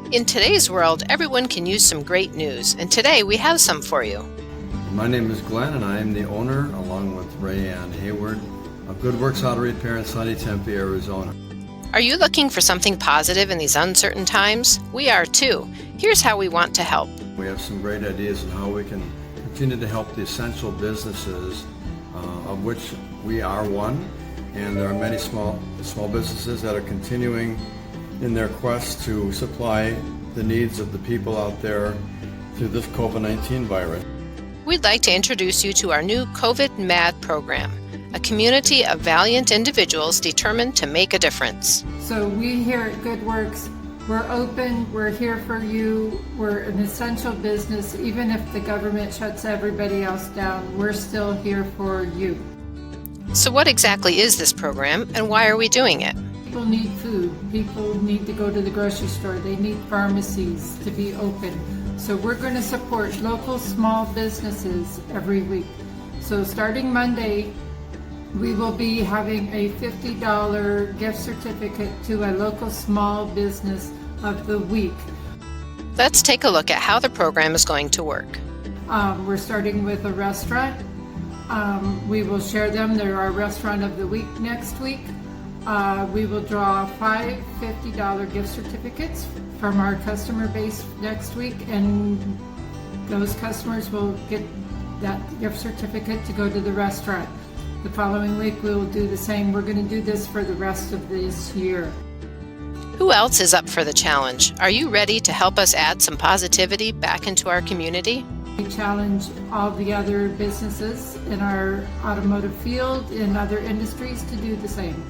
In today's world, everyone can use some great news, and today we have some for you. My name is Glenn, and I am the owner, along with Ray Ann Hayward, of Good Works Auto Repair in sunny Tempe, Arizona. Are you looking for something positive in these uncertain times? We are too. Here's how we want to help. We have some great ideas on how we can continue to help the essential businesses, of which we are one, and there are many small businesses that are continuing in their quest to supply the needs of the people out there through this COVID-19 virus. We'd like to introduce you to our new COVID MAD program, a community of valiant individuals determined to make a difference. So we here at Good Works, we're open, we're here for you, we're an essential business. Even if the government shuts everybody else down, we're still here for you. So what exactly is this program, and why are we doing it? People need food, people need to go to the grocery store, they need pharmacies to be open. So we're going to support local small businesses every week. So starting Monday, we will be having a $50 gift certificate to a local small business of the week. Let's take a look at how the program is going to work. We're starting with a restaurant. We will share them. They're our restaurant of the week next week. We will draw 5 $50 gift certificates from our customer base next week, and those customers will get that gift certificate to go to the restaurant. The following week we will do the same. We're going to do this for the rest of this year. Who else is up for the challenge? Are you ready to help us add some positivity back into our community? We challenge all the other businesses in our automotive field, in other industries, to do the same.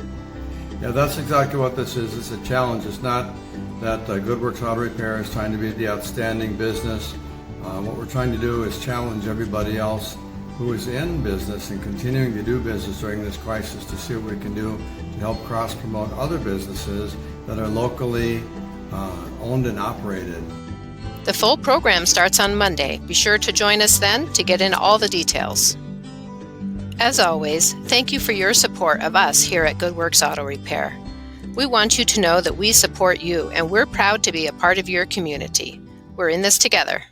Yeah, that's exactly what this is. It's a challenge. It's not that Good Works Auto Repair is trying to be the outstanding business. What we're trying to do is challenge everybody else who is in business and continuing to do business during this crisis to see what we can do to help cross-promote other businesses that are locally owned and operated. The full program starts on Monday. Be sure to join us then to get into all the details. As always, thank you for your support of us here at Good Works Auto Repair. We want you to know that we support you, and we're proud to be a part of your community. We're in this together.